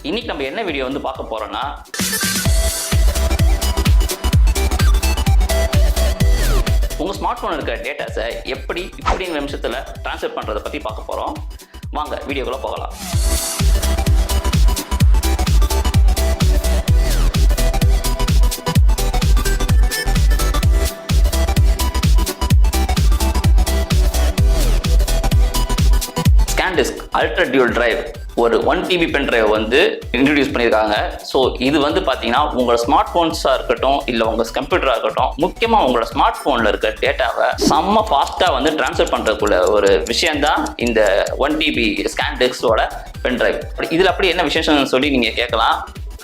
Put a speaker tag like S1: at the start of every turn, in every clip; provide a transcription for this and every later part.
S1: இன்னைக்கு நம்ம என்ன வீடியோ வந்து பார்க்க போறோம்னா, உங்க ஸ்மார்ட் போன் இருக்க டேட்டாஸை எப்படி இப்படிங்கிற நிமிஷத்துல ட்ரான்ஸ்ஃபர் பண்றதை பத்தி பார்க்க போறோம். வாங்க வீடியோக்குள்ள போகலாம். ScanDisk அல்ட்ரா டியூல் டிரைவ் ஒரு 1 TB பென் டிரைவ் வந்து இன்ட்ரடியூஸ் பண்ணியிருக்காங்க. ஸோ இது வந்து பார்த்தீங்கன்னா உங்களோட ஸ்மார்ட் ஃபோன்ஸாக இருக்கட்டும், இல்லை உங்கள் கம்ப்யூட்டராக இருக்கட்டும், முக்கியமாக உங்களோட ஸ்மார்ட் ஃபோனில் இருக்க டேட்டாவை செம்ம ஃபாஸ்ட்டாக வந்து ட்ரான்ஸ்ஃபர் பண்ணுறதுக்குள்ள ஒரு விஷயந்தான் இந்த 1 TB ScanDiskோட பென் டிரைவ். இதில் அப்படி என்ன விசேஷம்னு சொல்லி நீங்கள் கேட்கலாம்.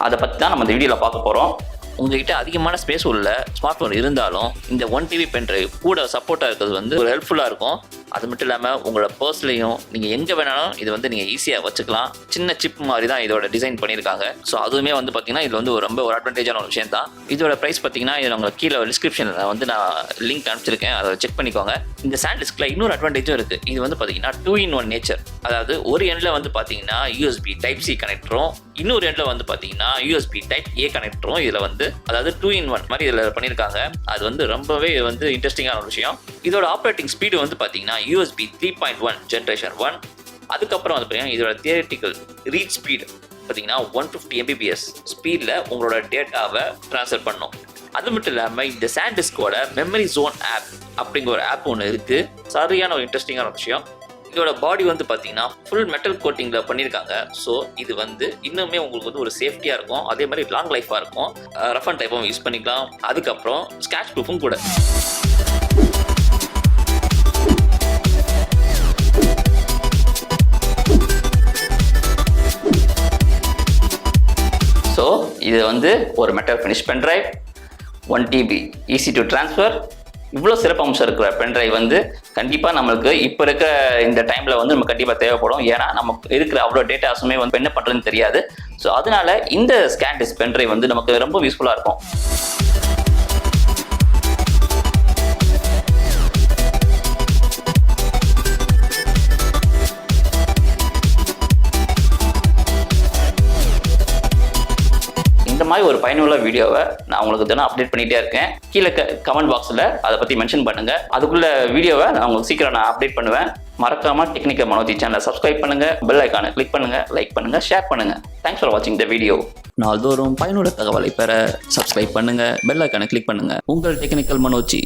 S1: அதை பற்றி தான் நம்ம இந்த வீடியோவில் பார்க்க போகிறோம். உங்ககிட்ட அதிகமான ஸ்பேஸ் உள்ள ஸ்மார்ட் ஃபோன் இருந்தாலும் இந்த 1 TB பென் டிரைவ் கூட சப்போர்ட்டாக இருக்கிறது வந்து ஒரு ஹெல்ப்ஃபுல்லாக இருக்கும். அது மட்டும் இல்லாமல் உங்களோட பர்ஸ்லையும் நீங்கள் எங்கே வேணாலும் இது வந்து நீங்கள் ஈஸியாக வச்சுக்கலாம். சின்ன சிப் மாதிரி தான் இதோட டிசைன் பண்ணியிருக்காங்க. ஸோ அதுவுமே வந்து பார்த்தீங்கன்னா இது வந்து ரொம்ப ஒரு அட்வான்டேஜான ஒரு விஷயம் தான். இதோட ப்ரைஸ் பார்த்தீங்கன்னா இதில் உங்களுக்கு கீழே டிஸ்கிரிப்ஷனில் வந்து நான் லிங்க் அனுப்பிச்சிருக்கேன், அதை செக் பண்ணிக்கோங்க. இந்த ScanDiskல இன்னொரு அட்வான்டேஜும் இருக்குது. இது வந்து பார்த்தீங்கன்னா 2-in-1 நேச்சர். அதாவது ஒரு எண்டில் வந்து பார்த்தீங்கன்னா USB Type-C கனெக்டரும், இன்னொரு எண்டில் வந்து பார்த்தீங்கன்னா USB Type-A கனெக்டரும் இதில் வந்து அதாவது 2-in-1 மாதிரி இதில் பண்ணியிருக்காங்க. அது வந்து ரொம்பவே வந்து இன்ட்ரெஸ்டிங்கான ஒரு விஷயம். இதோட ஆப்ரேட்டிங் ஸ்பீடு வந்து பார்த்தீங்கன்னா USB 3.1 ஜென்ரேஷன் 1. அதுக்கப்புறம் வந்து பார்த்தீங்கன்னா இதோட தியரிட்டிக்கல் ரீட் ஸ்பீடு பார்த்தீங்கன்னா 150 Mbps ஸ்பீடில் உங்களோட டேட்டாவை ட்ரான்ஸ்ஃபர் பண்ணும். அது மட்டும் இல்லாமல் இந்த ScanDiskோட மெமரி ஜோன் ஆப் அப்படிங்கிற ஒரு ஆப் ஒன்று இருக்குது. சரியான ஒரு இன்ட்ரெஸ்டிங்கான விஷயம். இதோட பாடி வந்து பார்த்தீங்கன்னா ஃபுல் மெட்டல் கோட்டிங்கில் பண்ணியிருக்காங்க. ஸோ இது வந்து இன்னுமே உங்களுக்கு வந்து ஒரு சேஃப்டியாக இருக்கும். அதே மாதிரி லாங் லைஃபாக இருக்கும். ரஃப் அண்ட் டைப்பும் யூஸ் பண்ணிக்கலாம். அதுக்கப்புறம் ஸ்க்ராட்ச் ப்ரூஃபும் கூட. ஸோ இது வந்து ஒரு metal finish pen drive, 1 TB easy to transfer. இவ்வளோ சிறப்பு அம்சம் இருக்கிற பென் டிரைவ் வந்து கண்டிப்பாக நம்மளுக்கு இப்போ இருக்க இந்த டைமில் வந்து நம்ம கண்டிப்பாக தேவைப்படும். ஏன்னா நமக்கு இருக்கிற அவ்வளோ டேட்டாஸுமே வந்து என்ன பண்ணுறதுன்னு தெரியாது. ஸோ அதனால இந்த ScanDisk பென் டிரைவ் வந்து நமக்கு ரொம்ப யூஸ்ஃபுல்லாக இருக்கும். இந்த மாதிரி ஒரு பயனுள்ள வீடியோவை நான் உங்களுக்கு தினம் அப்டேட் பண்ணிகிட்டே இருக்கேன். கீழே கமெண்ட் பாக்ஸில் அதை பற்றி மென்ஷன் பண்ணுங்கள். அதுக்குள்ள வீடியோவை நான் உங்களுக்கு சீக்கிரம் அப்டேட் பண்ணுவேன். மறக்காமல் டெக்னிக்கல் மனோஜி சேனலை சப்ஸ்கிரைப் பண்ணுங்கள், பெல் ஐக்கானை கிளிக் பண்ணுங்கள், லைக் பண்ணுங்கள், ஷேர் பண்ணுங்கள். தேங்க்ஸ் ஃபார் வாட்சிங் த வீடியோ. நாள்தோறும் பயனுள்ள தகவலை பெற சப்ஸ்கிரைப் பண்ணுங்கள், பெல் ஐக்கானை கிளிக் பண்ணுங்கள். உங்கள் டெக்னிக்கல் மனோஜி.